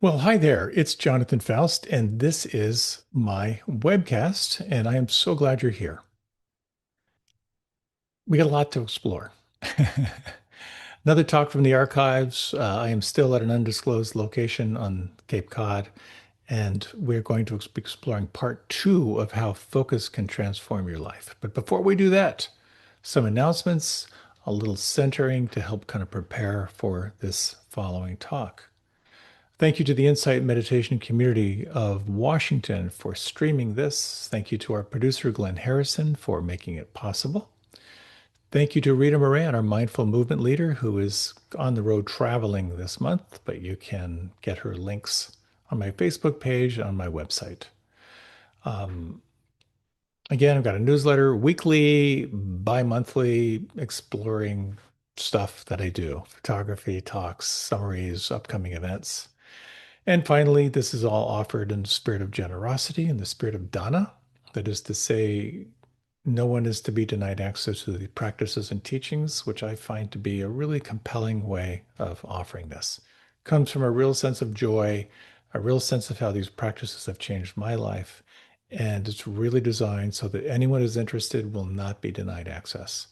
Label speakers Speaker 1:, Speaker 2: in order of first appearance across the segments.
Speaker 1: Well, hi there. It's Jonathan Foust, and this is my webcast, and I am so glad you're here. We got a lot to explore. Another talk from the archives. I am still at an undisclosed location on Cape Cod, and we're going to be exploring part two of how focus can transform your life. But before we do that, some announcements, a little centering to help kind of prepare for this following talk. Thank you to the Insight Meditation community of Washington for streaming this. Thank you to our producer, Glenn Harrison, for making it possible. Thank you to Rita Moran, our mindful movement leader, who is on the road traveling this month, but you can get her links on my Facebook page on my website. Um, Again, I've got a newsletter weekly, bi-monthly, exploring stuff that I do, photography, talks, summaries, upcoming events. And finally, this is all offered in the spirit of generosity, in the spirit of dana. That is to say, no one is to be denied access to the practices and teachings, which I find to be a really compelling way of offering this. Comes from a real sense of joy, a real sense of how these practices have changed my life. And it's really designed so that anyone who's interested will not be denied access.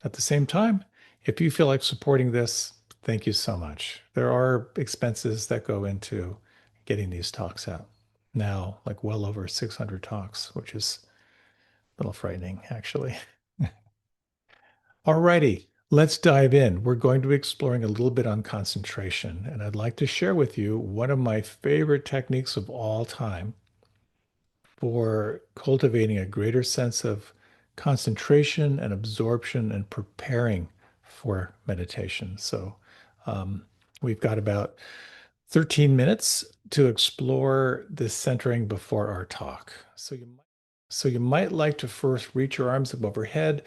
Speaker 1: At the same time, if you feel like supporting this, thank you so much. There are expenses that go into getting these talks out. Now, like well over 600 talks, which is a little frightening, actually. Alrighty, let's dive in. We're going to be exploring a little bit on concentration, and I'd like to share with you one of my favorite techniques of all time for cultivating a greater sense of concentration and absorption and preparing for meditation. So, um, we've got about 13 minutes to explore this centering before our talk. So you might like to first reach your arms up overhead,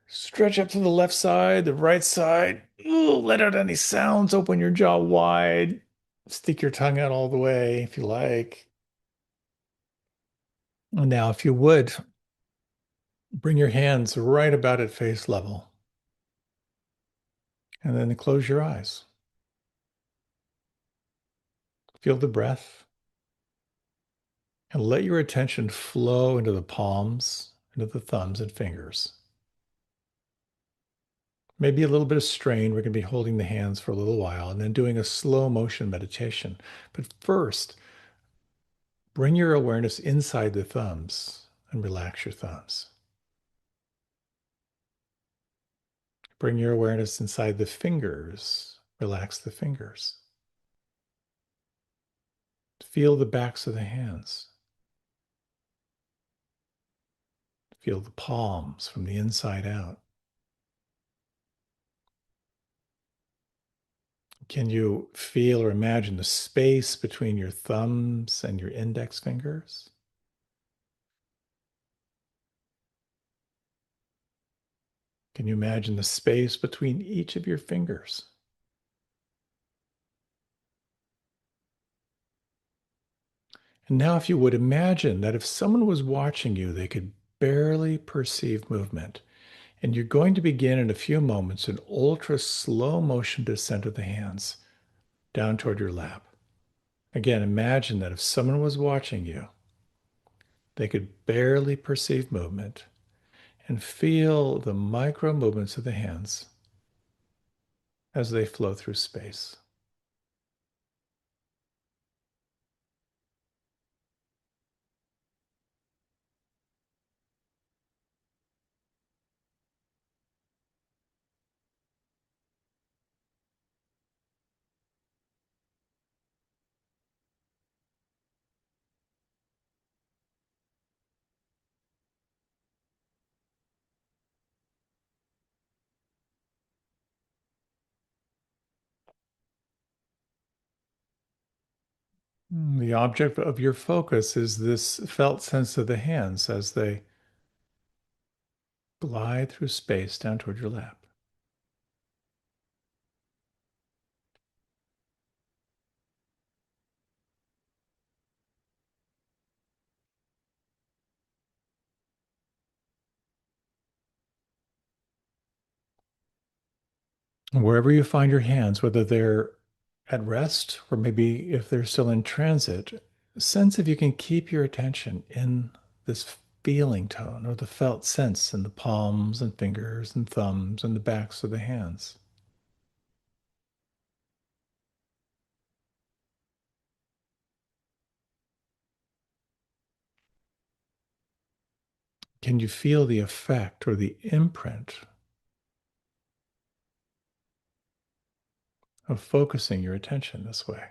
Speaker 1: stretch up to the left side, the right side. Ooh, let out any sounds, open your jaw wide, stick your tongue out all the way if you like. Now, if you would, bring your hands right about at face level and then close your eyes. Feel the breath and let your attention flow into the palms, into the thumbs and fingers. Maybe a little bit of strain. We're going to be holding the hands for a little while and then doing a slow motion meditation. But first, bring your awareness inside the thumbs and relax your thumbs. Bring your awareness inside the fingers. Relax the fingers. Feel the backs of the hands. Feel the palms from the inside out. Can you feel or imagine the space between your thumbs and your index fingers? Can you imagine the space between each of your fingers? And now, if you would imagine that if someone was watching you, they could barely perceive movement. And you're going to begin in a few moments an ultra slow motion descent of the hands down toward your lap. Again, imagine that if someone was watching you, they could barely perceive movement and feel the micro movements of the hands as they flow through space. The object of your focus is this felt sense of the hands as they glide through space down toward your lap. Wherever you find your hands, whether they're at rest, or maybe if they're still in transit, sense if you can keep your attention in this feeling tone or the felt sense in the palms and fingers and thumbs and the backs of the hands. Can you feel the effect or the imprint of focusing your attention this way?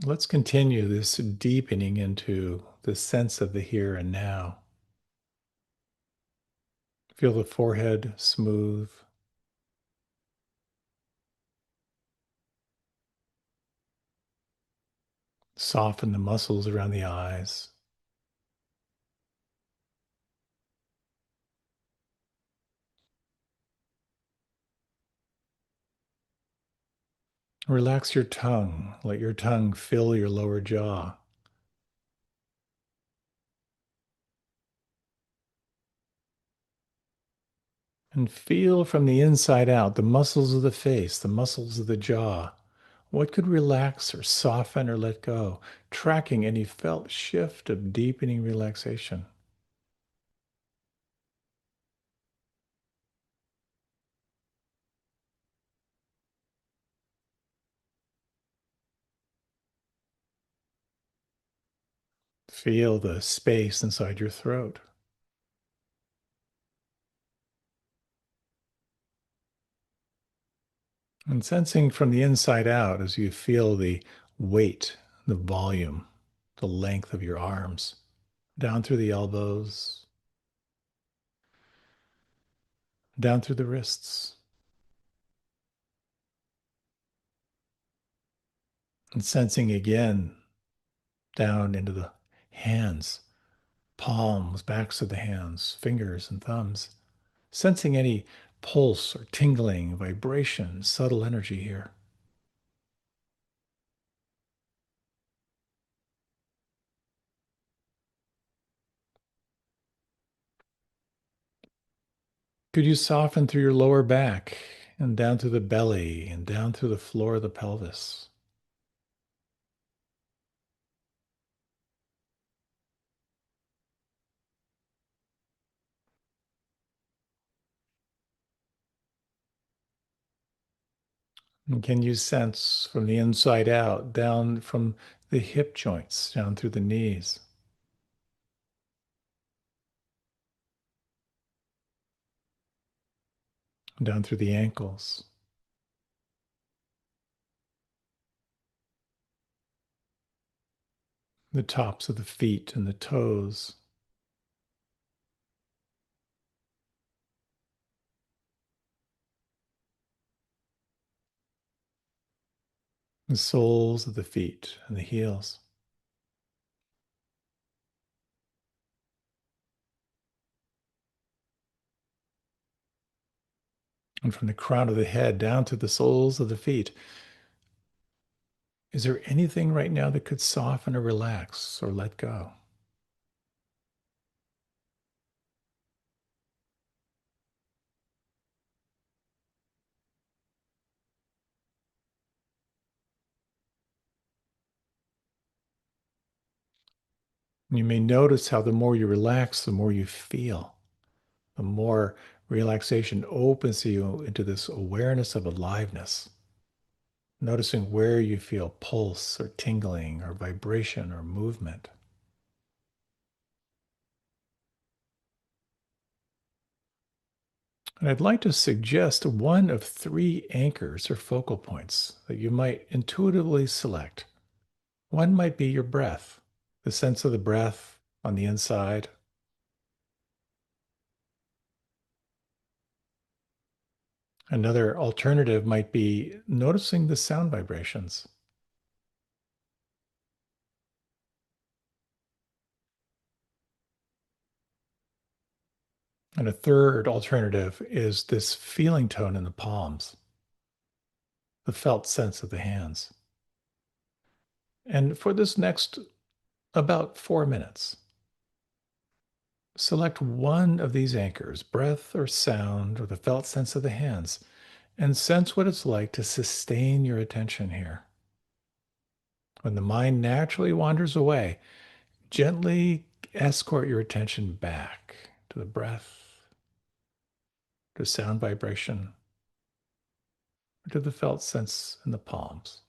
Speaker 1: Let's continue this deepening into the sense of the here and now. Feel the forehead smooth. Soften the muscles around the eyes. Relax your tongue. Let your tongue fill your lower jaw. And feel from the inside out the muscles of the face, the muscles of the jaw. What could relax or soften or let go? Tracking any felt shift of deepening relaxation. Feel the space inside your throat. And sensing from the inside out as you feel the weight, the volume, the length of your arms, down through the elbows, down through the wrists, and sensing again down into the hands, palms, backs of the hands, fingers and thumbs, sensing any pulse or tingling, vibration, subtle energy here. Could you soften through your lower back and down through the belly and down through the floor of the pelvis? And can you sense from the inside out, down from the hip joints, down through the knees, down through the ankles, the tops of the feet and the toes, the soles of the feet and the heels, and from the crown of the head down to the soles of the feet? Is there anything right now that could soften or relax or let go? You may notice how the more you relax, the more you feel, the more relaxation opens you into this awareness of aliveness, noticing where you feel pulse or tingling or vibration or movement. And I'd like to suggest one of three anchors or focal points that you might intuitively select. One might be your breath, the sense of the breath on the inside. Another alternative might be noticing the sound vibrations. And a third alternative is this feeling tone in the palms, the felt sense of the hands. And for this next about 4 minutes, select one of these anchors, breath or sound or the felt sense of the hands, and sense what it's like to sustain your attention here. When the mind naturally wanders away, gently escort your attention back to the breath, to sound vibration, or to the felt sense in the palms.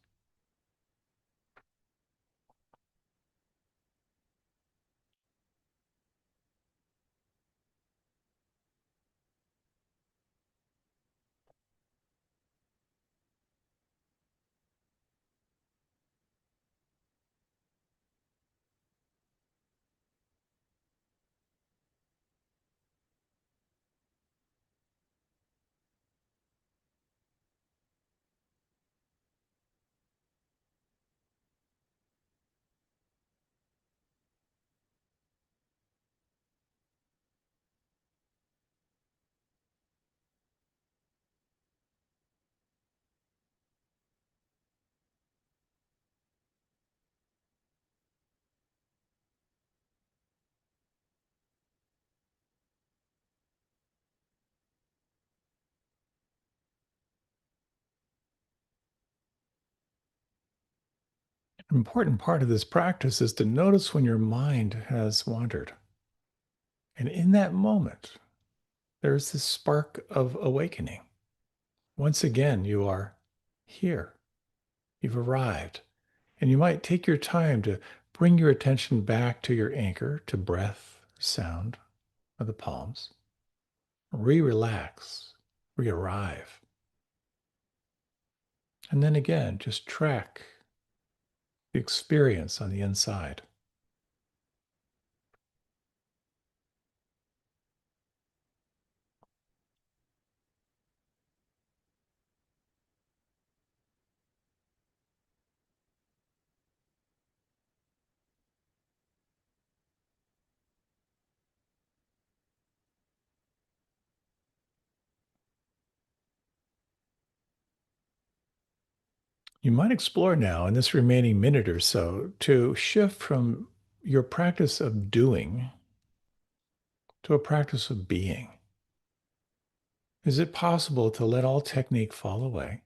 Speaker 1: An important part of this practice is to notice when your mind has wandered. And in that moment, there's this spark of awakening. Once again, you are here. You've arrived. And you might take your time to bring your attention back to your anchor, to breath, sound of the palms. Relax, re arrive. And then again, just track the experience on the inside. You might explore now in this remaining minute or so to shift from your practice of doing to a practice of being. Is it possible to let all technique fall away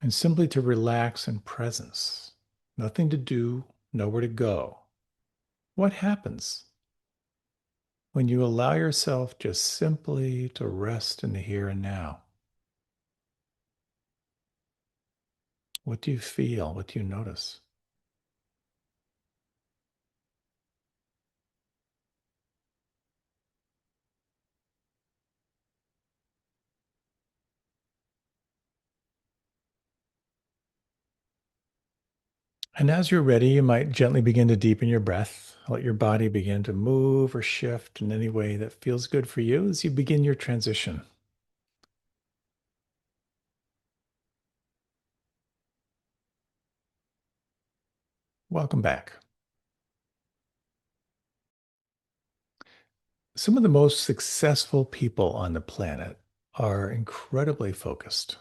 Speaker 1: and simply to relax in presence? Nothing to do, nowhere to go. What happens when you allow yourself just simply to rest in the here and now? What do you feel? What do you notice? And as you're ready, you might gently begin to deepen your breath. Let your body begin to move or shift in any way that feels good for you as you begin your transition. Welcome back. Some of the most successful people on the planet are incredibly focused.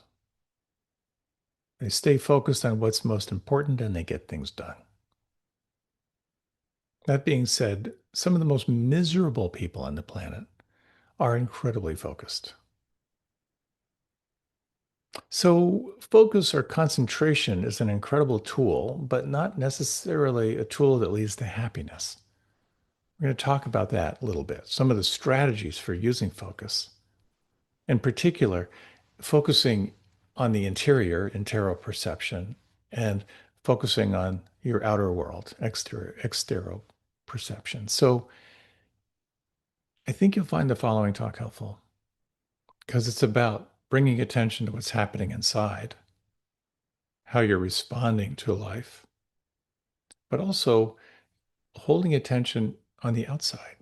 Speaker 1: They stay focused on what's most important and they get things done. That being said, some of the most miserable people on the planet are incredibly focused. So, focus or concentration is an incredible tool, but not necessarily a tool that leads to happiness. We're going to talk about that a little bit. Some of the strategies for using focus, in particular, focusing on the interior, interoperception, and focusing on your outer world, exteroperception. So, I think you'll find the following talk helpful because it's about bringing attention to what's happening inside, how you're responding to life, but also holding attention on the outside.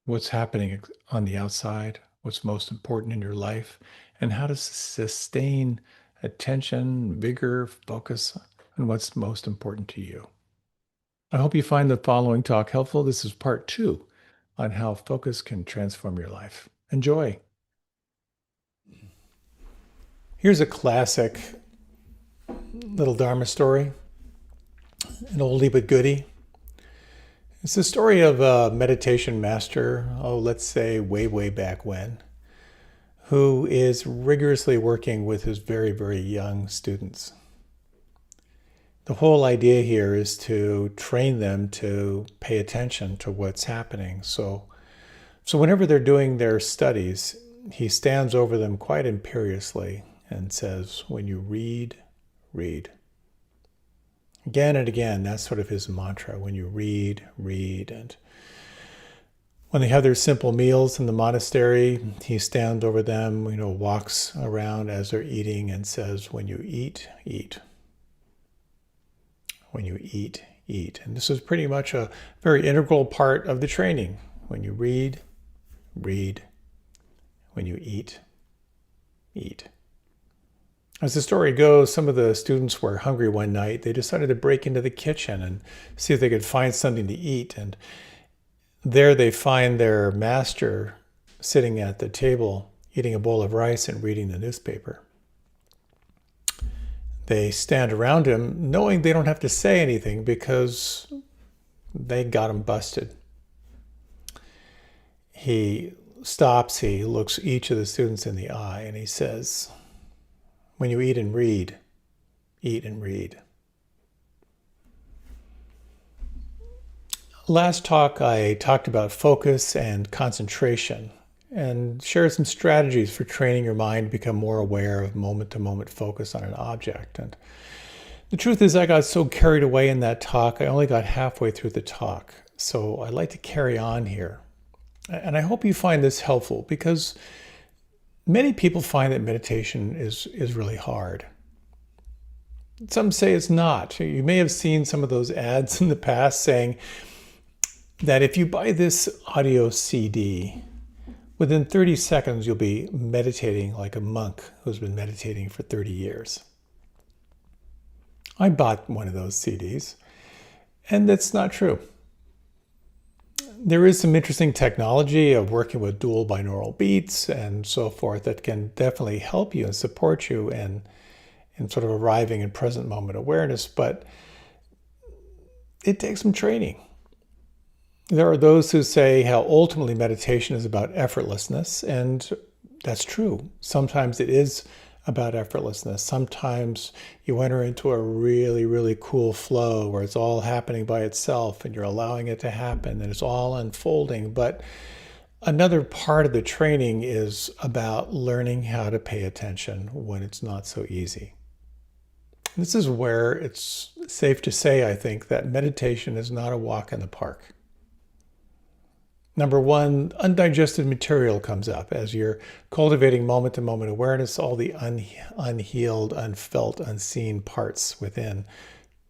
Speaker 1: What's happening on the outside, what's most important in your life, and how to sustain attention, vigor, focus on what's most important to you. I hope you find the following talk helpful. This is part 2 on how focus can transform your life. Enjoy. Here's a classic little Dharma story. an oldie but goodie. It's the story of a meditation master, let's say way, way back when, who is rigorously working with his very, very young students. The whole idea here is to train them to pay attention to what's happening. So whenever they're doing their studies, he stands over them quite imperiously and says, when you read, read. Again and again, that's sort of his mantra. When you read, read. And when they have their simple meals in the monastery, he stands over them, walks around as they're eating and says, when you eat, eat. When you eat, eat. And this is pretty much a very integral part of the training. When you read, read. When you eat, eat. As the story goes, some of the students were hungry one night. They decided to break into the kitchen and see if they could find something to eat. And there they find their master sitting at the table, eating a bowl of rice and reading the newspaper. They stand around him, knowing they don't have to say anything because they got him busted. He stops, he looks each of the students in the eye, and he says, when you eat and read, eat and read. Last talk, I talked about focus and concentration and shared some strategies for training your mind to become more aware of moment-to-moment focus on an object. And the truth is, I got so carried away in that talk, I only got halfway through the talk. So I'd like to carry on here. And I hope you find this helpful because many people find that meditation is really hard. Some say it's not. You may have seen some of those ads in the past saying that if you buy this audio CD, within 30 seconds you'll be meditating like a monk who's been meditating for 30 years. I bought one of those CDs, and that's not true. There is some interesting technology of working with dual binaural beats and so forth that can definitely help you and support you in sort of arriving in present moment awareness, but it takes some training. There are those who say how ultimately meditation is about effortlessness, and that's true. Sometimes it is about effortlessness. Sometimes you enter into a really, really cool flow where it's all happening by itself and you're allowing it to happen and it's all unfolding. But another part of the training is about learning how to pay attention when it's not so easy. This is where it's safe to say, I think, that meditation is not a walk in the park. Number one, undigested material comes up. As you're cultivating moment-to-moment awareness, all the unhealed, unfelt, unseen parts within,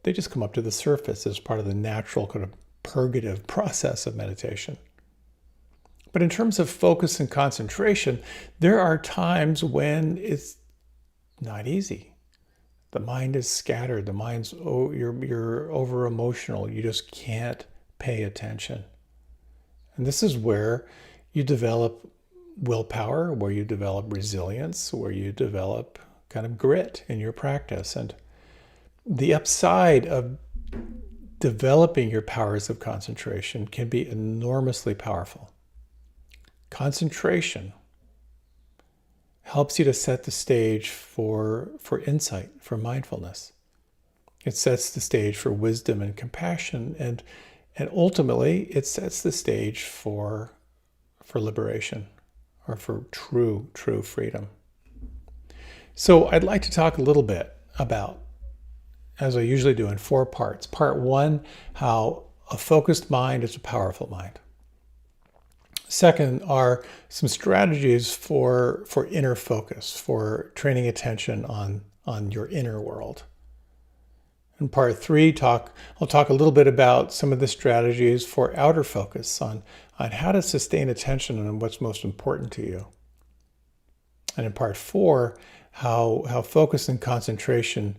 Speaker 1: they just come up to the surface as part of the natural kind of purgative process of meditation. But in terms of focus and concentration, there are times when it's not easy. The mind is scattered. The mind's, you're over-emotional. You just can't pay attention. And this is where you develop willpower, where you develop resilience, where you develop kind of grit in your practice. And the upside of developing your powers of concentration can be enormously powerful. Concentration helps you to set the stage for insight, for mindfulness. It sets the stage for wisdom and compassion, and ultimately, it sets the stage for liberation or for true freedom. So I'd like to talk a little bit about, as I usually do, in 4 parts. Part 1, how a focused mind is a powerful mind. Second are some strategies for inner focus, for training attention on your inner world. In part 3, I'll talk a little bit about some of the strategies for outer focus on how to sustain attention on what's most important to you. And in part 4, how focus and concentration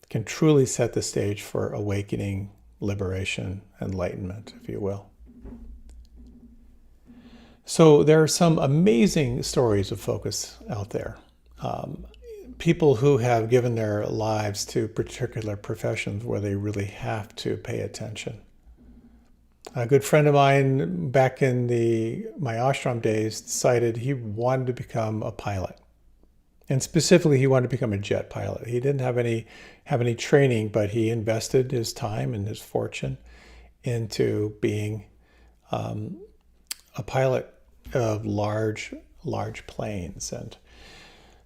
Speaker 1: can truly set the stage for awakening, liberation, enlightenment, if you will. So there are some amazing stories of focus out there. people who have given their lives to particular professions where they really have to pay attention. A good friend of mine back in my ashram days decided he wanted to become a pilot. And specifically, he wanted to become a jet pilot. He didn't have any training, but he invested his time and his fortune into being a pilot of large planes. And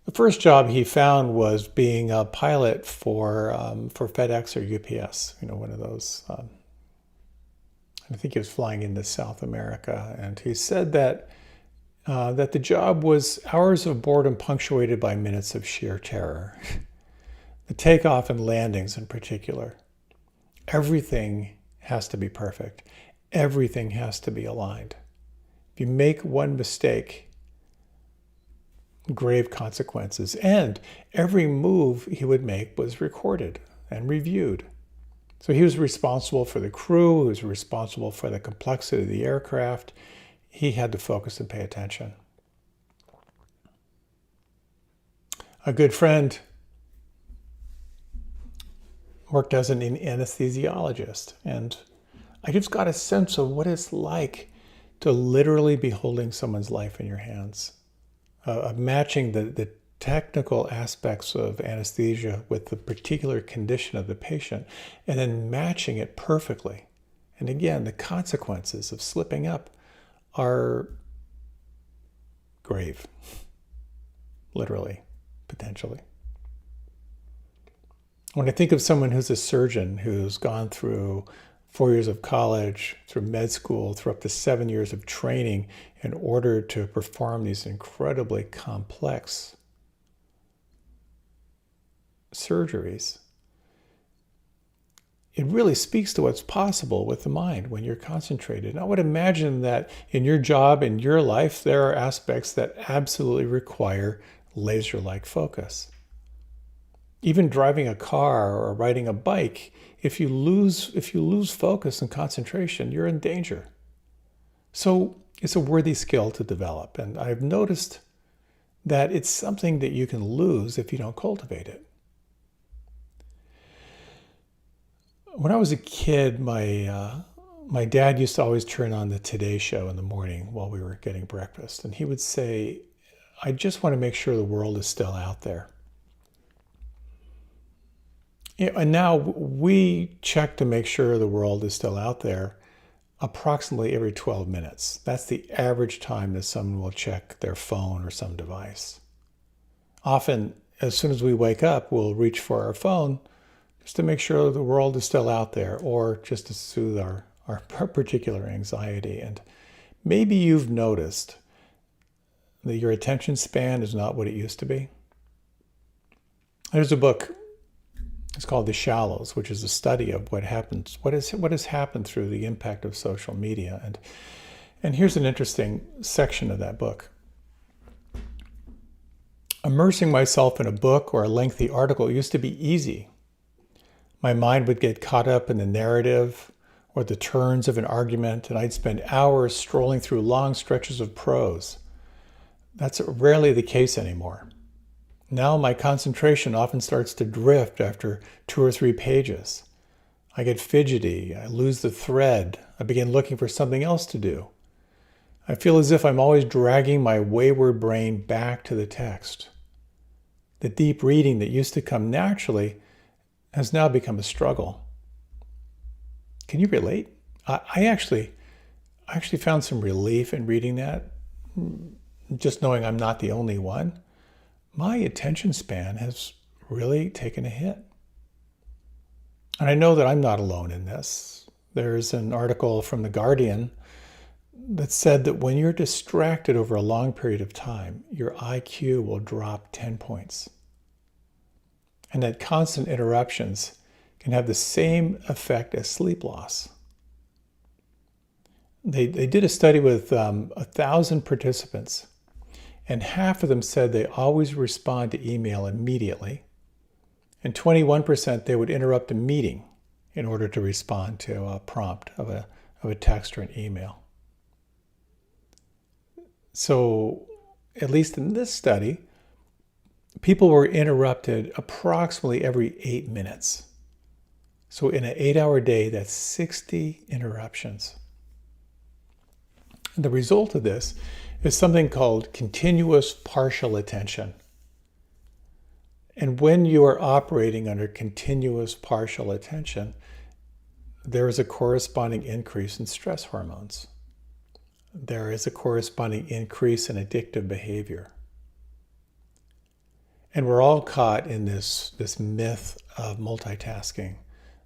Speaker 1: the first job he found was being a pilot for FedEx or UPS. One of those. I think he was flying into South America, and he said that the job was hours of boredom punctuated by minutes of sheer terror. The takeoff and landings in particular. Everything has to be perfect. Everything has to be aligned. If you make one mistake, grave consequences. And every move he would make was recorded and reviewed. So he was responsible for the crew, he was responsible for the complexity of the aircraft. He had to focus and pay attention. A good friend worked as an anesthesiologist, and I just got a sense of what it's like to literally be holding someone's life in your hands, of matching the technical aspects of anesthesia with the particular condition of the patient, and then matching it perfectly. And again, the consequences of slipping up are grave, literally, potentially. When I think of someone who's a surgeon who's gone through 4 years of college, through med school, through up to 7 years of training in order to perform these incredibly complex surgeries, it really speaks to what's possible with the mind when you're concentrated. And I would imagine that in your job, in your life, there are aspects that absolutely require laser-like focus. Even driving a car or riding a bike, if you lose focus and concentration, you're in danger. So it's a worthy skill to develop. And I've noticed that it's something that you can lose if you don't cultivate it. When I was a kid, my dad used to always turn on the Today Show in the morning while we were getting breakfast. And he would say, I just want to make sure the world is still out there. And now we check to make sure the world is still out there approximately every 12 minutes. That's the average time that someone will check their phone or some device. Often, as soon as we wake up, we'll reach for our phone just to make sure the world is still out there, or just to soothe our particular anxiety. And maybe you've noticed that your attention span is not what it used to be. There's a book, it's called The Shallows, which is a study of what has happened through the impact of social media. And here's an interesting section of that book. Immersing myself in a book or a lengthy article used to be easy. My mind would get caught up in the narrative or the turns of an argument, and I'd spend hours strolling through long stretches of prose. That's rarely the case anymore. Now my concentration often starts to drift after 2 or 3 pages. I get fidgety, I lose the thread, I begin looking for something else to do. I feel as if I'm always dragging my wayward brain back to the text. The deep reading that used to come naturally has now become a struggle. Can you relate? I actually found some relief in reading that, just knowing I'm not the only one. My attention span has really taken a hit. And I know that I'm not alone in this. There's an article from The Guardian that said that when you're distracted over a long period of time, your IQ will drop 10 points. And that constant interruptions can have the same effect as sleep loss. They did a study with 1,000 participants, and half of them said they always respond to email immediately, and 21% they would interrupt a meeting in order to respond to a prompt of a text or an email. So, at least in this study, people were interrupted approximately every 8 minutes. So in an 8-hour day, that's 60 interruptions. And the result of this is something called continuous partial attention. And when you are operating under continuous partial attention, there is a corresponding increase in stress hormones. There is a corresponding increase in addictive behavior. And we're all caught in this myth of multitasking,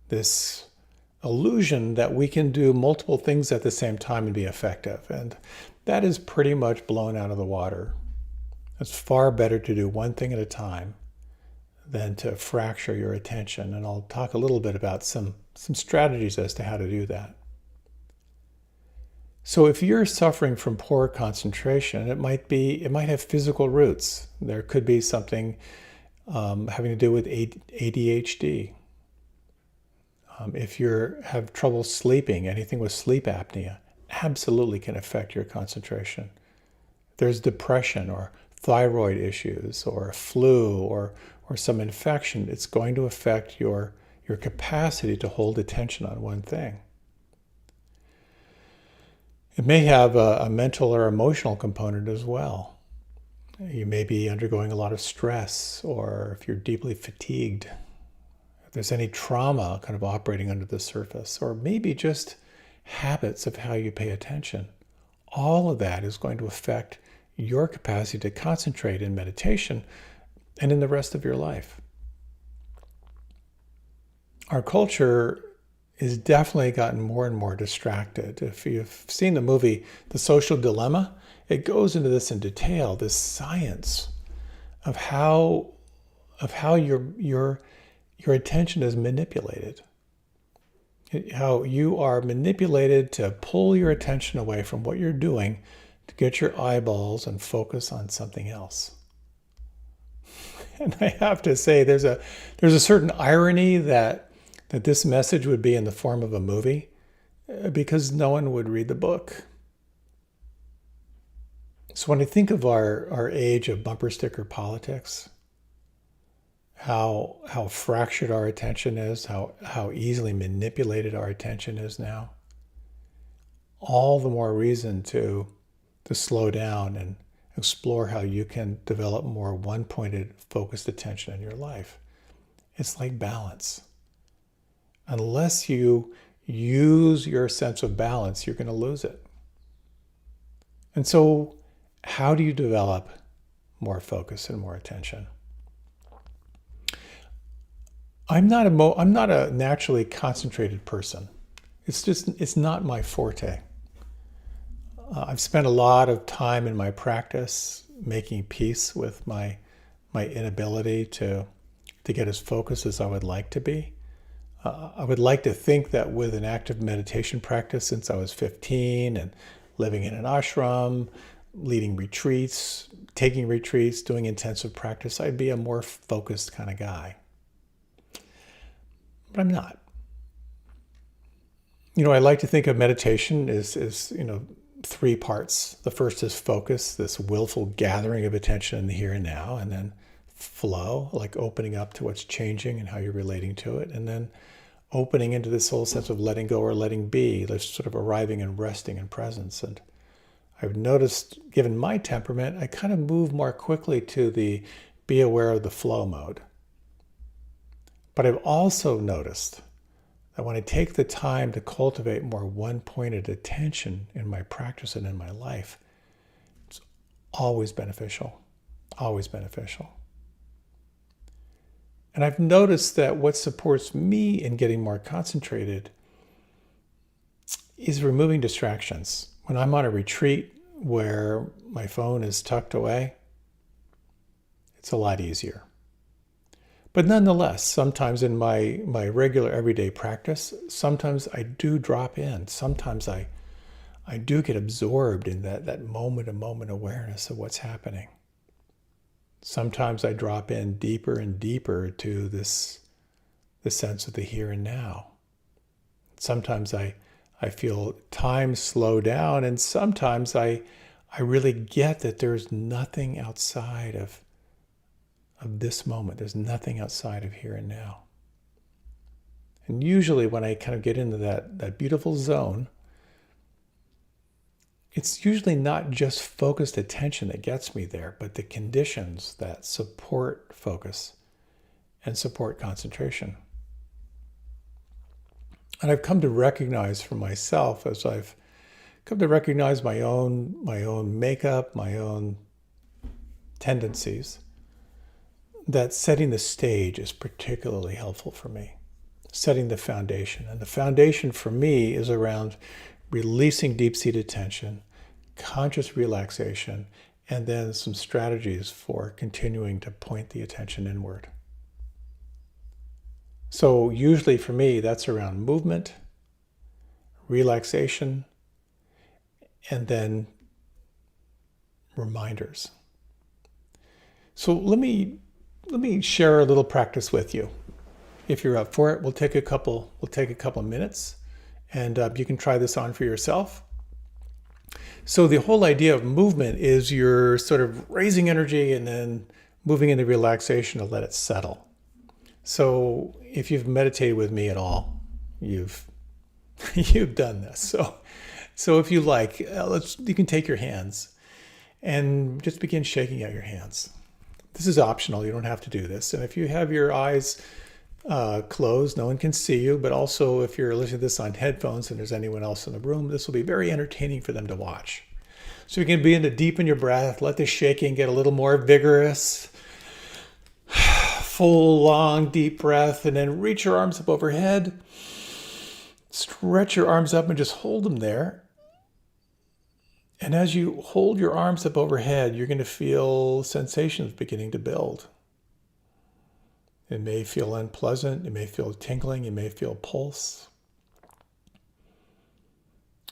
Speaker 1: this illusion that we can do multiple things at the same time and be effective. And that is pretty much blown out of the water. It's far better to do one thing at a time than to fracture your attention. And I'll talk a little bit about some strategies as to how to do that. So if you're suffering from poor concentration, it might have physical roots. There could be something having to do with ADHD. If you have trouble sleeping, anything with sleep apnea absolutely can affect your concentration. There's depression or thyroid issues or a flu or some infection. It's going to affect your capacity to hold attention on one thing. It may have a mental or emotional component as well. You may be undergoing a lot of stress, or if you're deeply fatigued, if there's any trauma kind of operating under the surface, or maybe just habits of how you pay attention. All of that is going to affect your capacity to concentrate in meditation and in the rest of your life. Our culture is definitely gotten more and more distracted. If you've seen the movie The Social Dilemma, it goes into this in detail, this science of how your attention is manipulated. How you are manipulated to pull your attention away from what you're doing to get your eyeballs and focus on something else. And I have to say, there's a certain irony that this message would be in the form of a movie, because no one would read the book. So when I think of our age of bumper sticker politics, how fractured our attention is, how easily manipulated our attention is now, all the more reason to slow down and explore how you can develop more one-pointed, focused attention in your life. It's like balance. Unless you use your sense of balance, you're going to lose it. And so, how do you develop more focus and more attention? I'm not a naturally concentrated person. It's not my forte. I've spent a lot of time in my practice making peace with my inability to get as focused as I would like to be. I would like to think that with an active meditation practice since I was 15 and living in an ashram, leading retreats, taking retreats, doing intensive practice, I'd be a more focused kind of guy. But I'm not. I like to think of meditation as three parts. The first is focus, this willful gathering of attention in the here and now, and then flow, like opening up to what's changing and how you're relating to it, and then opening into this whole sense of letting go or letting be, this sort of arriving and resting in presence. And I've noticed, given my temperament, I kind of move more quickly to the be aware of the flow mode. But I've also noticed that when I take the time to cultivate more one-pointed attention in my practice and in my life, it's always beneficial, always beneficial. And I've noticed that what supports me in getting more concentrated is removing distractions. When I'm on a retreat where my phone is tucked away, it's a lot easier. But nonetheless, sometimes in my regular everyday practice, sometimes I do drop in. Sometimes I do get absorbed in that moment-to-moment awareness of what's happening. Sometimes I drop in deeper and deeper to the sense of the here and now. Sometimes I feel time slow down, and sometimes I really get that there's nothing outside of of this moment. There's nothing outside of here and now. And usually when I kind of get into that beautiful zone, it's usually not just focused attention that gets me there, but the conditions that support focus and support concentration. And I've come to recognize for myself, as I've come to recognize my own makeup, my own tendencies, that setting the stage is particularly helpful for me. Setting the foundation. And the foundation for me is around releasing deep-seated tension, conscious relaxation, and then some strategies for continuing to point the attention inward. So usually for me, that's around movement, relaxation, and then reminders. So let me share a little practice with you. If you're up for it, we'll take a couple minutes, and you can try this on for yourself. So the whole idea of movement is you're sort of raising energy and then moving into relaxation to let it settle. So if you've meditated with me at all, you've done this. So if you like, you can take your hands and just begin shaking out your hands. This is optional. You don't have to do this. And if you have your eyes closed, no one can see you. But also, if you're listening to this on headphones and there's anyone else in the room, this will be very entertaining for them to watch. So you can begin to deepen your breath, let the shaking get a little more vigorous. Full, long, deep breath, and then reach your arms up overhead. Stretch your arms up and just hold them there. And as you hold your arms up overhead, you're going to feel sensations beginning to build. It may feel unpleasant. It may feel tingling. You may feel pulse.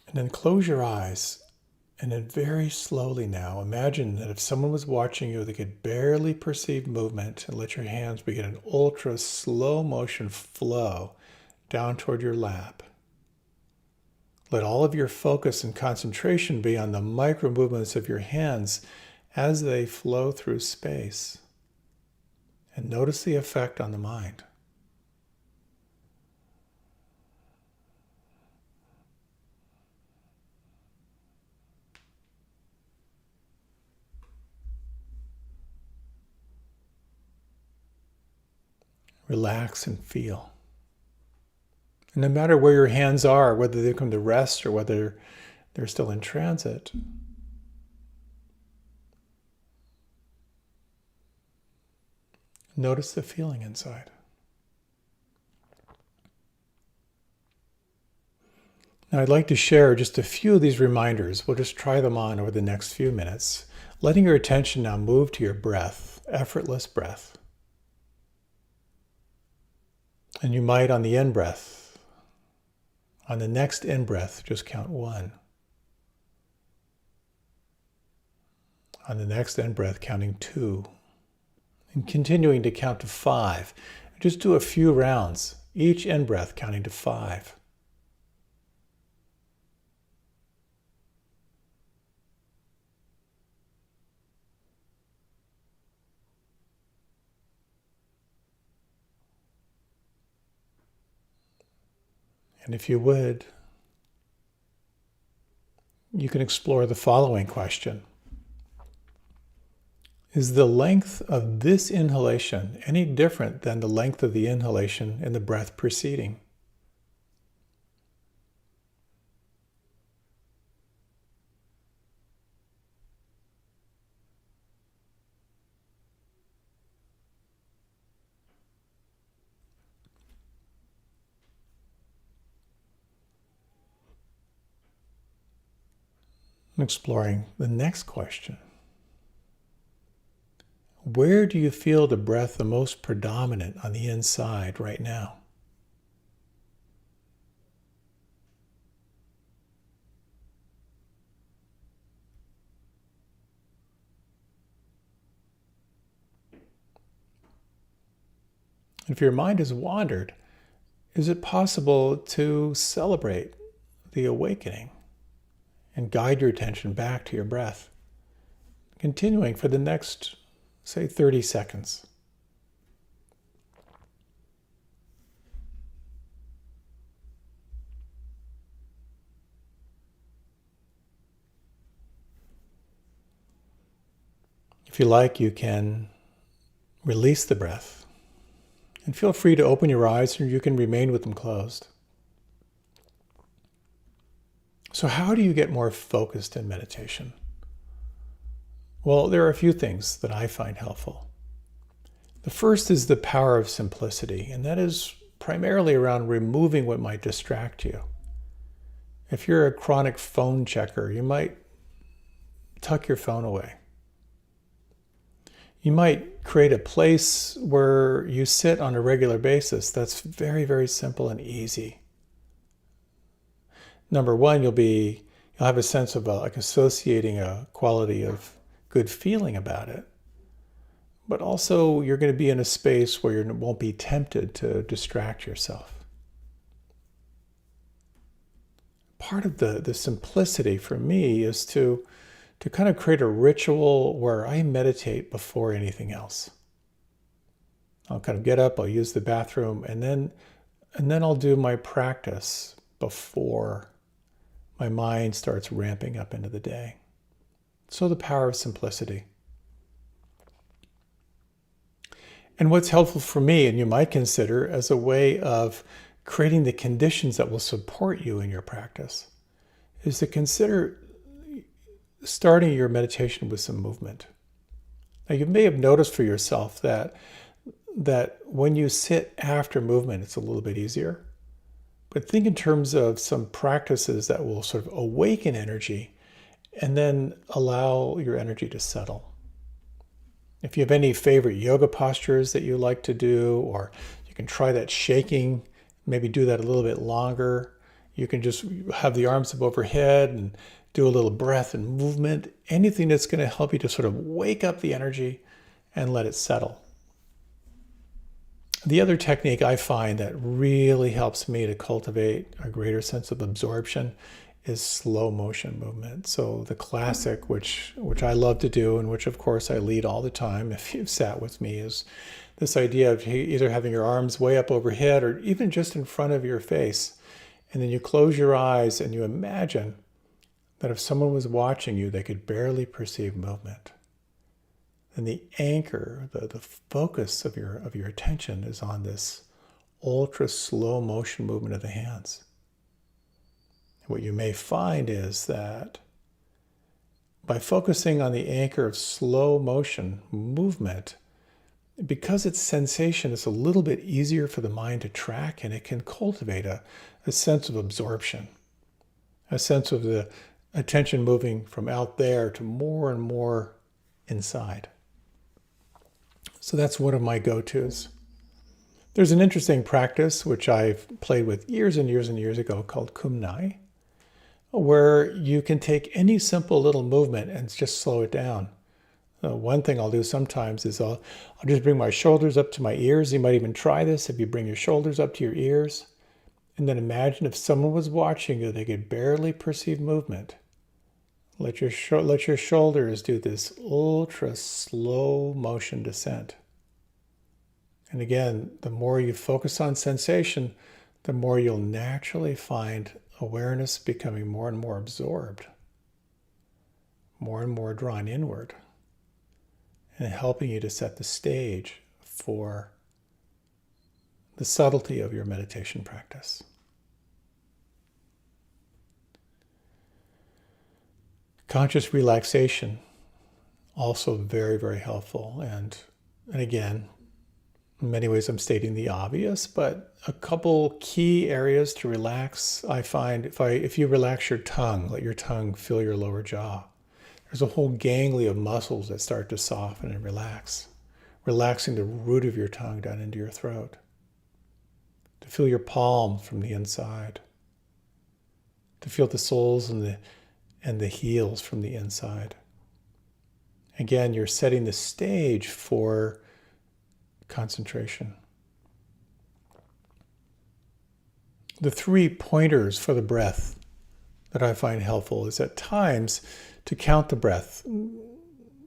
Speaker 1: And then close your eyes. And then very slowly now, imagine that if someone was watching you, they could barely perceive movement, and let your hands begin an ultra slow motion flow down toward your lap. Let all of your focus and concentration be on the micro movements of your hands as they flow through space. And notice the effect on the mind. Relax and feel. And no matter where your hands are, whether they come to rest or whether they're still in transit, notice the feeling inside. Now I'd like to share just a few of these reminders. We'll just try them on over the next few minutes, letting your attention now move to your breath, effortless breath. And you might, on the in-breath, on the next in-breath, just count 1. On the next in-breath, counting 2. And continuing to count to 5. Just do a few rounds, each in-breath counting to 5. And if you would, you can explore the following question. Is the length of this inhalation any different than the length of the inhalation in the breath preceding? Exploring the next question. Where do you feel the breath the most predominant on the inside right now? If your mind has wandered, is it possible to celebrate the awakening and guide your attention back to your breath, continuing for the next, say, 30 seconds? you like, you can release the breath and feel free to open your eyes, or you can remain with them closed. So how do you get more focused in meditation? Well, there are a few things that I find helpful. The first is the power of simplicity, and that is primarily around removing what might distract you. If you're a chronic phone checker, you might tuck your phone away. You might create a place where you sit on a regular basis that's very, very simple and easy. Number one, you'll have a sense of like associating a quality of good feeling about it. But also you're going to be in a space where you won't be tempted to distract yourself. Part of the simplicity for me is to kind of create a ritual where I meditate before anything else. I'll kind of get up, I'll use the bathroom, and then I'll do my practice before my mind starts ramping up into the day. So the power of simplicity. And what's helpful for me, and you might consider as a way of creating the conditions that will support you in your practice, is to consider starting your meditation with some movement. Now, you may have noticed for yourself that when you sit after movement, it's a little bit easier. But think in terms of some practices that will sort of awaken energy and then allow your energy to settle. If you have any favorite yoga postures that you like to do, or you can try that shaking, maybe do that a little bit longer. You can just have the arms up overhead and do a little breath and movement, anything that's going to help you to sort of wake up the energy and let it settle. The other technique I find that really helps me to cultivate a greater sense of absorption is slow motion movement. So the classic, which I love to do, and which of course I lead all the time if you've sat with me, is this idea of either having your arms way up overhead or even just in front of your face. And then you close your eyes and you imagine that if someone was watching you, they could barely perceive movement. And the anchor, the focus of your attention is on this ultra slow motion movement of the hands. What you may find is that by focusing on the anchor of slow motion movement, because it's sensation, it's a little bit easier for the mind to track, and it can cultivate a sense of absorption, a sense of the attention moving from out there to more and more inside. So that's one of my go-tos. There's an interesting practice which I've played with years and years and years ago called Kumnai, where you can take any simple little movement and just slow it down. One thing I'll do sometimes is I'll just bring my shoulders up to my ears. You might even try this if you bring your shoulders up to your ears. And then imagine if someone was watching you, they could barely perceive movement. Let your shoulders do this ultra slow motion descent. And again, the more you focus on sensation, the more you'll naturally find awareness becoming more and more absorbed, more and more drawn inward, and helping you to set the stage for the subtlety of your meditation practice. Conscious relaxation, also very, very helpful. And again, in many ways I'm stating the obvious, but a couple key areas to relax, I find, if you relax your tongue, let your tongue fill your lower jaw, there's a whole gangly of muscles that start to soften and relax, relaxing the root of your tongue down into your throat, to feel your palms from the inside, to feel the soles and the heels from the inside. Again, you're setting the stage for concentration. The 3 pointers for the breath that I find helpful is at times to count the breath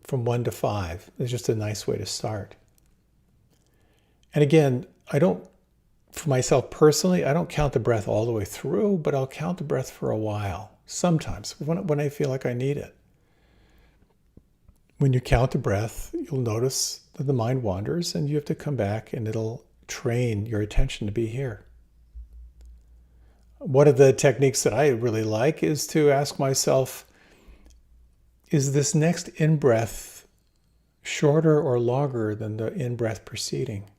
Speaker 1: from 1 to 5. It's just a nice way to start. And again, for myself personally, I don't count the breath all the way through, but I'll count the breath for a while, sometimes when I feel like I need it. When you count the breath, you'll notice that the mind wanders and you have to come back and it'll train your attention to be here. One of the techniques that I really like is to ask myself, is this next in-breath shorter or longer than the in-breath preceding?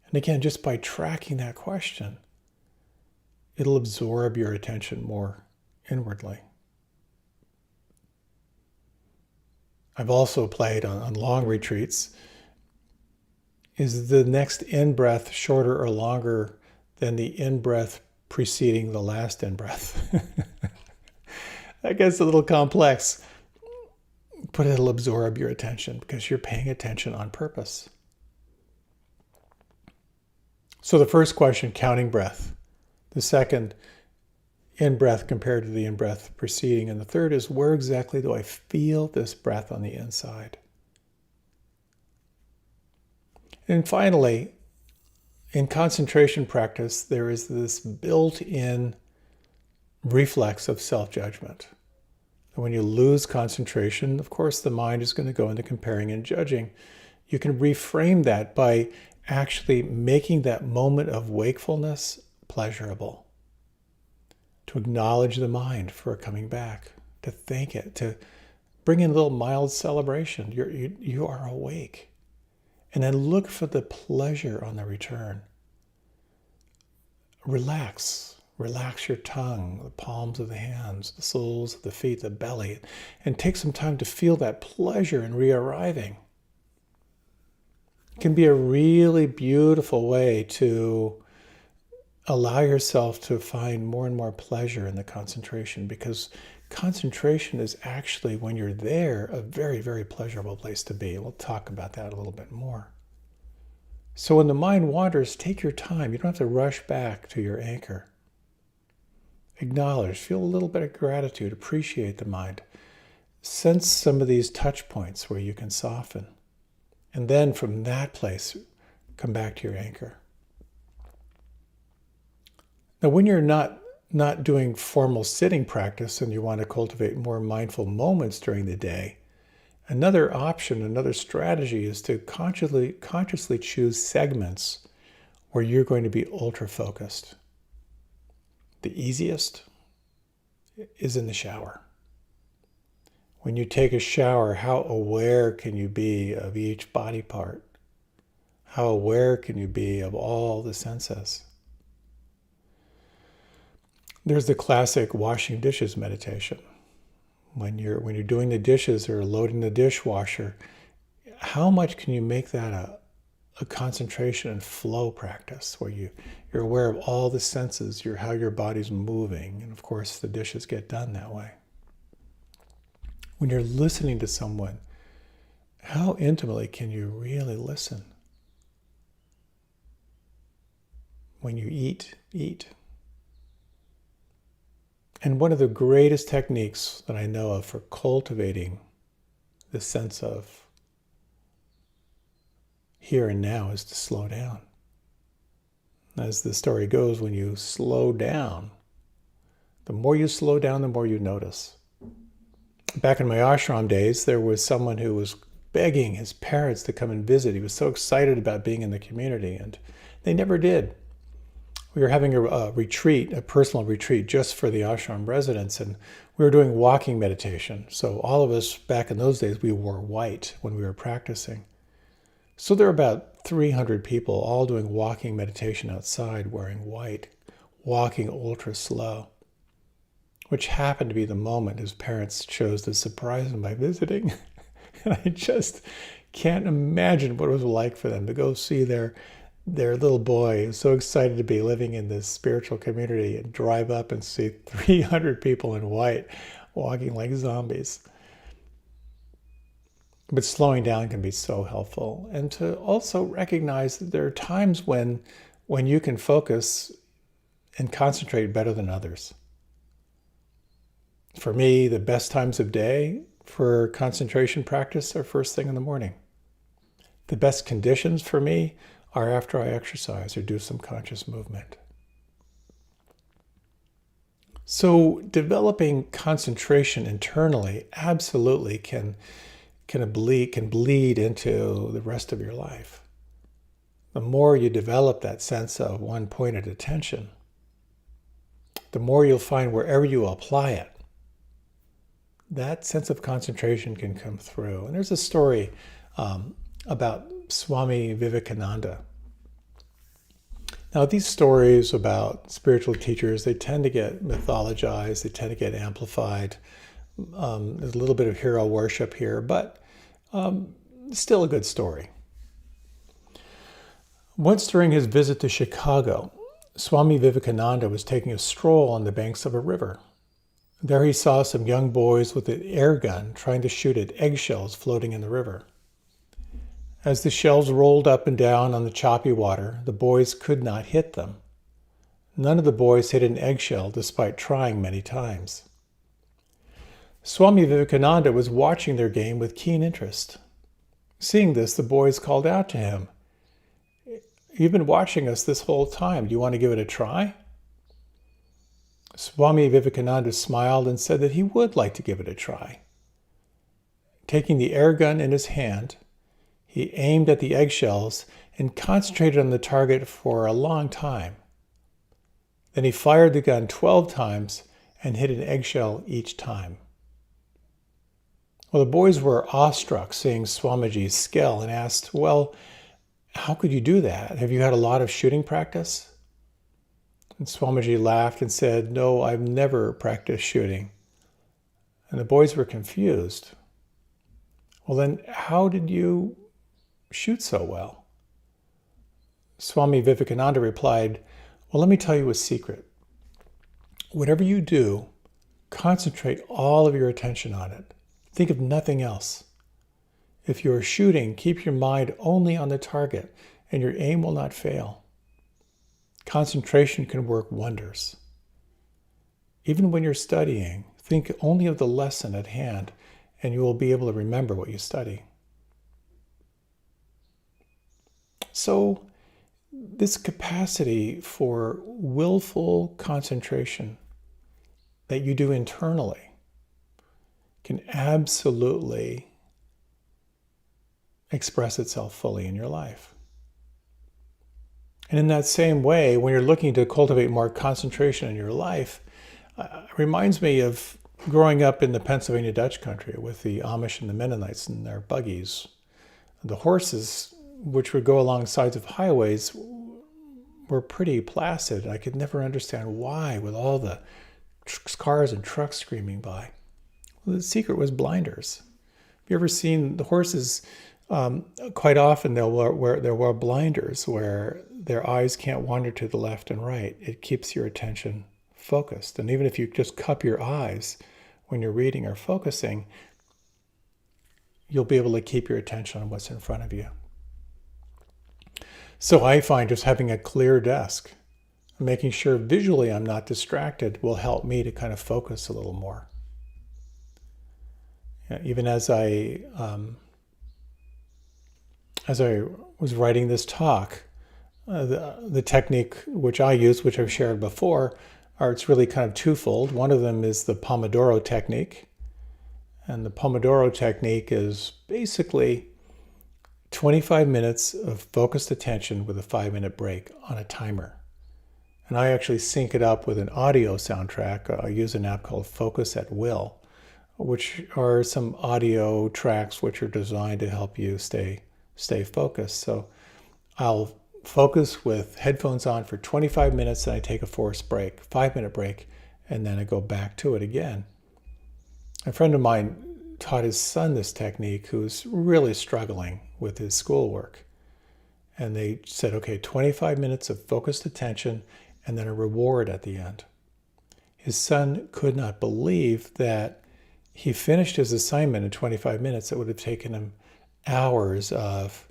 Speaker 1: And again, just by tracking that question, it'll absorb your attention more inwardly. I've also played on long retreats. Is the next in-breath shorter or longer than the in-breath preceding the last in-breath? That gets a little complex, but it'll absorb your attention because you're paying attention on purpose. So the first question, counting breath. The second, in-breath compared to the in-breath preceding. And the third is, where exactly do I feel this breath on the inside? And finally, in concentration practice, there is this built-in reflex of self-judgment. And when you lose concentration, of course, the mind is going to go into comparing and judging. You can reframe that by actually making that moment of wakefulness pleasurable. To acknowledge the mind for coming back, to thank it, to bring in a little mild celebration. You are awake. And then look for the pleasure on the return. Relax your tongue, the palms of the hands, the soles of the feet, the belly, and take some time to feel that pleasure in re-arriving. It can be a really beautiful way to allow yourself to find more and more pleasure in the concentration, because concentration is actually, when you're there, a very, very pleasurable place to be. We'll talk about that a little bit more. So when the mind wanders, take your time. You don't have to rush back to your anchor. Acknowledge, feel a little bit of gratitude, appreciate the mind. Sense some of these touch points where you can soften. And then from that place, come back to your anchor. Now, when you're not doing formal sitting practice and you want to cultivate more mindful moments during the day, another option, another strategy is to consciously choose segments where you're going to be ultra focused. The easiest is in the shower. When you take a shower, how aware can you be of each body part? How aware can you be of all the senses? There's the classic washing dishes meditation. When you're doing the dishes or loading the dishwasher, how much can you make that a concentration and flow practice where you're aware of all the senses, how your body's moving, and of course the dishes get done that way. When you're listening to someone, how intimately can you really listen? When you eat. And one of the greatest techniques that I know of for cultivating the sense of here and now is to slow down. As the story goes, when you slow down, the more you slow down, the more you notice. Back in my ashram days, there was someone who was begging his parents to come and visit. He was so excited about being in the community, and they never did. We were having a retreat, a personal retreat just for the ashram residents, and we were doing walking meditation. So all of us back in those days, we wore white when we were practicing. So there were about 300 people all doing walking meditation outside wearing white, walking ultra slow, which happened to be the moment his parents chose to surprise him by visiting. And I just can't imagine what it was like for them to go see their little boy who's so excited to be living in this spiritual community and drive up and see 300 people in white walking like zombies. But slowing down can be so helpful. And to also recognize that there are times when you can focus and concentrate better than others. For me, the best times of day for concentration practice are first thing in the morning. The best conditions for me are after I exercise or do some conscious movement. So developing concentration internally absolutely can bleed into the rest of your life. The more you develop that sense of one-pointed attention, the more you'll find wherever you apply it, that sense of concentration can come through. And there's a story about Swami Vivekananda. Now, these stories about spiritual teachers, they tend to get mythologized, they tend to get amplified. There's a little bit of hero worship here, but still a good story. Once during his visit to Chicago, Swami Vivekananda was taking a stroll on the banks of a river. There he saw some young boys with an air gun trying to shoot at eggshells floating in the river. As the shells rolled up and down on the choppy water, the boys could not hit them. None of the boys hit an eggshell despite trying many times. Swami Vivekananda was watching their game with keen interest. Seeing this, the boys called out to him, "You've been watching us this whole time. Do you want to give it a try?" Swami Vivekananda smiled and said that he would like to give it a try. Taking the air gun in his hand, he aimed at the eggshells and concentrated on the target for a long time. Then he fired the gun 12 times and hit an eggshell each time. Well, the boys were awestruck seeing Swamiji's skill and asked, "Well, how could you do that? Have you had a lot of shooting practice?" And Swamiji laughed and said, "No, I've never practiced shooting." And the boys were confused. "Well, then how did you shoot so well?" Swami Vivekananda replied, "Well, let me tell you a secret. Whatever you do, concentrate all of your attention on it. Think of nothing else. If you are shooting, keep your mind only on the target, and your aim will not fail. Concentration can work wonders. Even when you're studying, think only of the lesson at hand, and you will be able to remember what you study." So, this capacity for willful concentration that you do internally can absolutely express itself fully in your life. And in that same way, when you're looking to cultivate more concentration in your life, it reminds me of growing up in the Pennsylvania Dutch country with the Amish and the Mennonites and their buggies. The horses, which would go along sides of highways, were pretty placid. I could never understand why, with all the cars and trucks screaming by. Well, the secret was blinders. Have you ever seen the horses? Quite often they'll wear blinders where their eyes can't wander to the left and right. It keeps your attention focused. And even if you just cup your eyes when you're reading or focusing, you'll be able to keep your attention on what's in front of you. So I find just having a clear desk, making sure visually I'm not distracted, will help me to kind of focus a little more. Even as I was writing this talk, the technique which I use, which I've shared before, it's really kind of twofold. One of them is the Pomodoro technique. And the Pomodoro technique is basically 25 minutes of focused attention with a 5-minute break on a timer. And I actually sync it up with an audio soundtrack. I use an app called Focus at Will, which are some audio tracks which are designed to help you stay focused. So I'll focus with headphones on for 25 minutes, and I take a forced break, 5-minute break, and then I go back to it again. A friend of mine taught his son this technique who's really struggling with his schoolwork. And they said, okay, 25 minutes of focused attention and then a reward at the end. His son could not believe that he finished his assignment in 25 minutes. It would have taken him hours of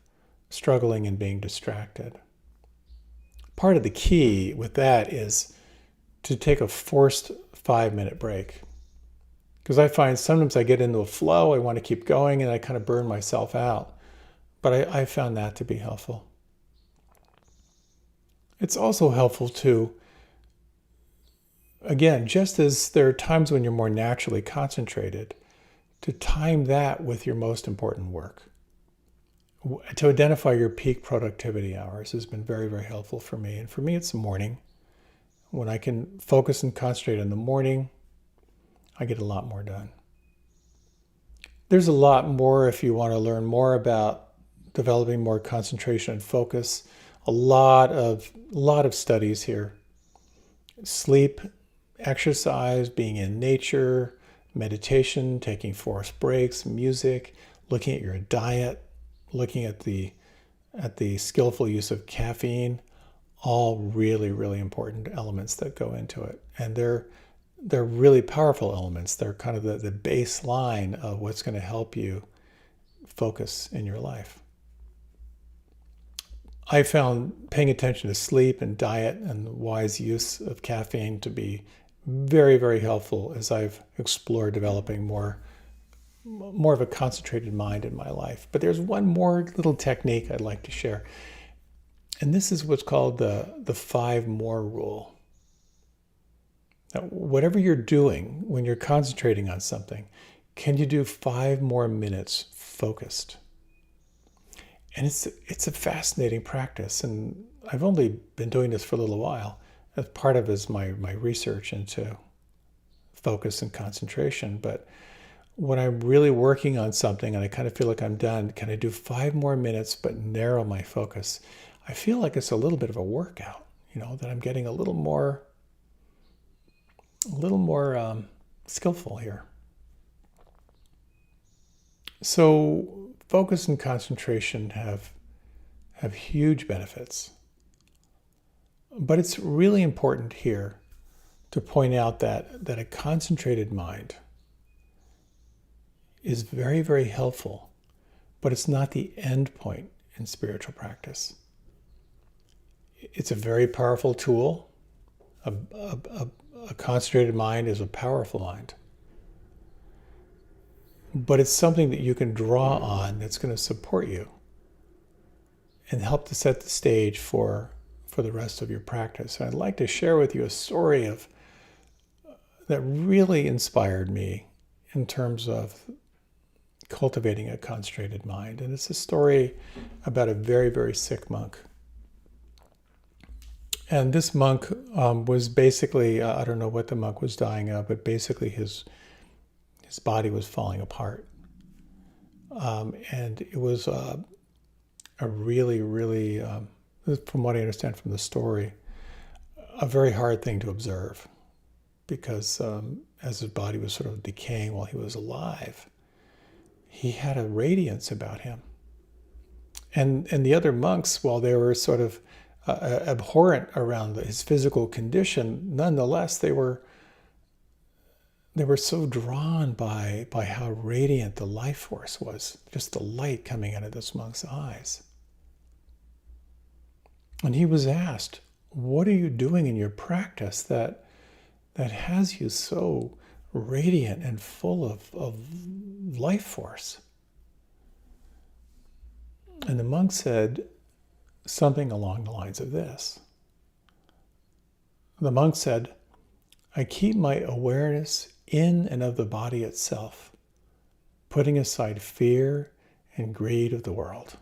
Speaker 1: struggling and being distracted. Part of the key with that is to take a forced 5-minute break. Because I find sometimes I get into a flow, I want to keep going, and I kind of burn myself out. But I found that to be helpful. It's also helpful to again, just as there are times when you're more naturally concentrated, to time that with your most important work. To identify your peak productivity hours has been very, very helpful for me. And for me, it's the morning. When I can focus and concentrate in the morning, I get a lot more done. There's a lot more if you want to learn more about developing more concentration and focus. A lot of studies here. Sleep, exercise, being in nature, meditation, taking forced breaks, music, looking at your diet, looking at the skillful use of caffeine, all really, really important elements that go into it. And they're really powerful elements. They're kind of the baseline of what's going to help you focus in your life. I found paying attention to sleep and diet and wise use of caffeine to be very, very helpful as I've explored developing more of a concentrated mind in my life. But there's one more little technique I'd like to share. And this is what's called the 5 more rule. Now, whatever you're doing when you're concentrating on something, can you do 5 more minutes focused? And it's a fascinating practice. And I've only been doing this for a little while. As part of it is my research into focus and concentration. But when I'm really working on something and I kind of feel like I'm done, can I do 5 more minutes but narrow my focus? I feel like it's a little bit of a workout, that I'm getting a little more skillful here. So focus and concentration have huge benefits. But it's really important here to point out that a concentrated mind is very, very helpful, but it's not the end point in spiritual practice. It's a very powerful tool. A concentrated mind is a powerful mind. But it's something that you can draw on that's going to support you and help to set the stage for the rest of your practice. And I'd like to share with you a story that really inspired me in terms of cultivating a concentrated mind. And it's a story about a very, very sick monk. And this monk was basically, I don't know what the monk was dying of, but basically his body was falling apart. And it was a really, really, from what I understand from the story, a very hard thing to observe. Because as his body was sort of decaying while he was alive, he had a radiance about him. And the other monks, while they were sort of abhorrent around his physical condition, nonetheless, they were so drawn by how radiant the life force was, just the light coming out of this monk's eyes. And he was asked, what are you doing in your practice that has you so radiant and full of life force? And the monk said something along the lines of this. The monk said, I keep my awareness in and of the body itself, putting aside fear and greed of the world.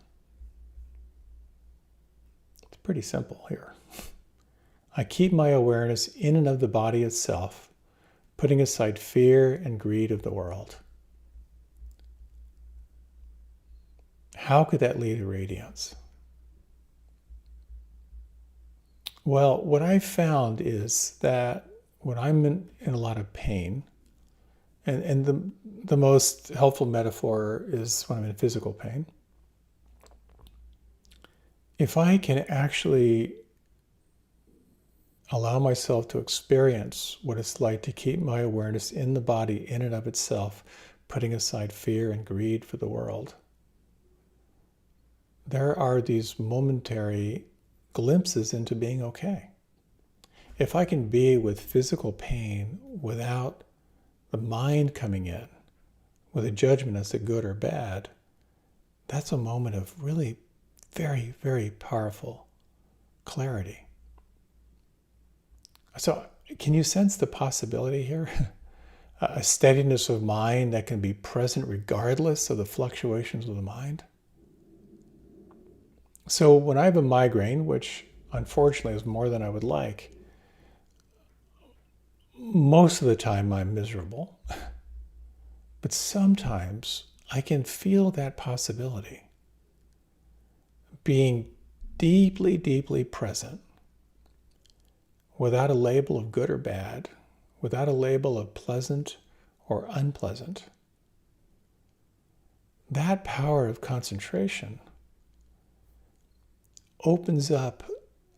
Speaker 1: It's pretty simple here. I keep my awareness in and of the body itself, putting aside fear and greed of the world. How could that lead to radiance? Well, what I've found is that when I'm in a lot of pain, and the most helpful metaphor is when I'm in physical pain, if I can actually allow myself to experience what it's like to keep my awareness in the body in and of itself, putting aside fear and greed for the world, there are these momentary glimpses into being okay. If I can be with physical pain without the mind coming in with a judgment as to good or bad, that's a moment of really very, very powerful clarity. So Can you sense the possibility here? A steadiness of mind that can be present regardless of the fluctuations of the mind. So when I have a migraine, which unfortunately is more than I would like, most of the time I'm miserable, but sometimes I can feel that possibility. Being deeply, deeply present, without a label of good or bad, without a label of pleasant or unpleasant. That power of concentration opens up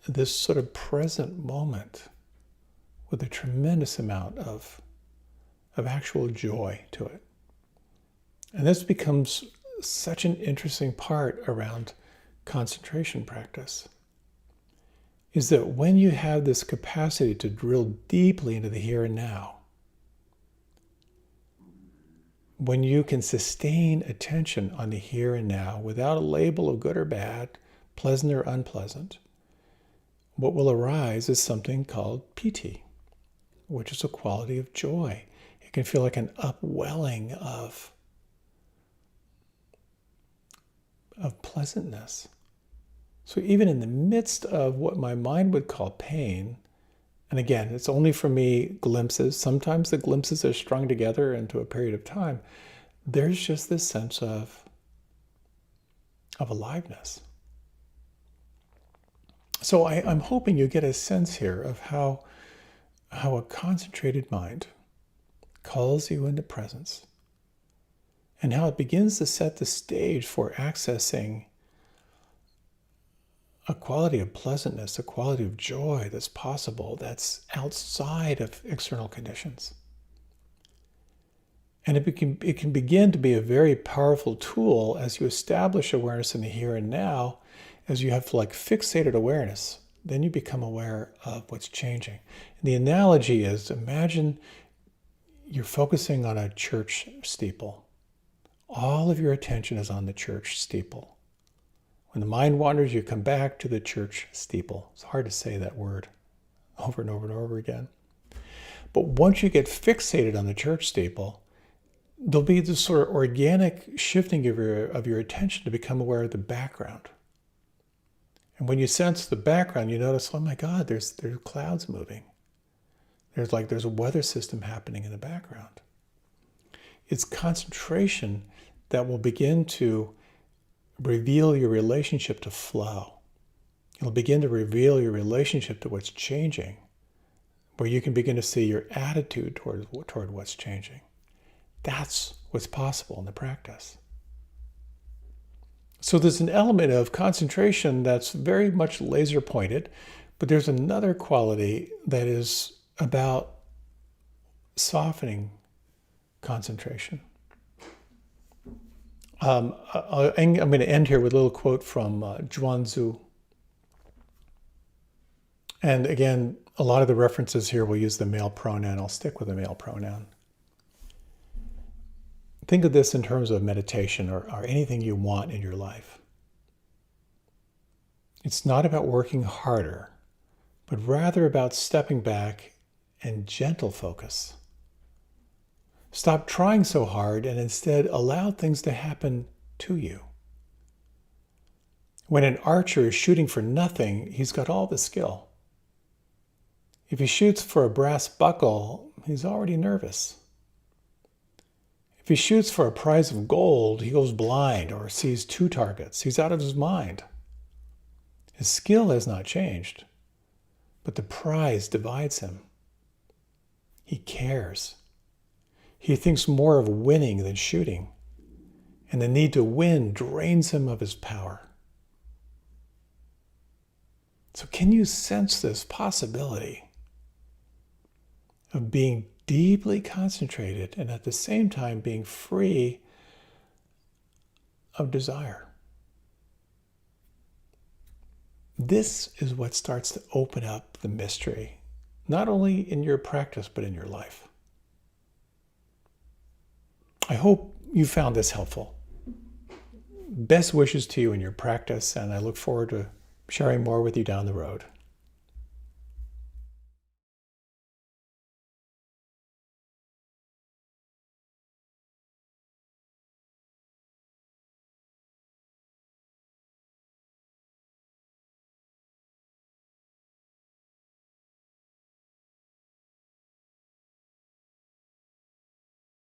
Speaker 1: this sort of present moment with a tremendous amount of actual joy to it. And this becomes such an interesting part around concentration practice, is that when you have this capacity to drill deeply into the here and now, when you can sustain attention on the here and now without a label of good or bad, pleasant or unpleasant, what will arise is something called piti, which is a quality of joy. It can feel like an upwelling of pleasantness. So even in the midst of what my mind would call pain, and again, it's only for me glimpses. Sometimes the glimpses are strung together into a period of time. There's just this sense of aliveness. So I'm hoping you get a sense here of how a concentrated mind calls you into presence, and how it begins to set the stage for accessing a quality of pleasantness, a quality of joy that's possible, that's outside of external conditions. And it can begin to be a very powerful tool as you establish awareness in the here and now, as you have like fixated awareness. Then you become aware of what's changing. And the analogy is, imagine you're focusing on a church steeple. All of your attention is on the church steeple. When the mind wanders, you come back to the church steeple. It's hard to say that word over and over and over again. But once you get fixated on the church steeple, there'll be this sort of organic shifting of your attention to become aware of the background. And when you sense the background, you notice, oh my God, there's clouds moving. There's a weather system happening in the background. It's concentration that will begin to reveal your relationship to flow. It'll begin to reveal your relationship to what's changing, where you can begin to see your attitude toward what's changing. That's what's possible in the practice. So there's an element of concentration that's very much laser pointed, but there's another quality that is about softening concentration. I'm going to end here with a little quote from Zhuangzi. And again, a lot of the references here will use the male pronoun. I'll stick with the male pronoun. Think of this in terms of meditation or anything you want in your life. It's not about working harder, but rather about stepping back and gentle focus. Stop trying so hard and instead allow things to happen to you. When an archer is shooting for nothing, he's got all the skill. If he shoots for a brass buckle, he's already nervous. If he shoots for a prize of gold, he goes blind or sees two targets. He's out of his mind. His skill has not changed, but the prize divides him. He cares. He thinks more of winning than shooting, and the need to win drains him of his power. So can you sense this possibility of being deeply concentrated and at the same time being free of desire? This is what starts to open up the mystery, not only in your practice, but in your life. I hope you found this helpful. Best wishes to you in your practice, and I look forward to sharing more with you down the road.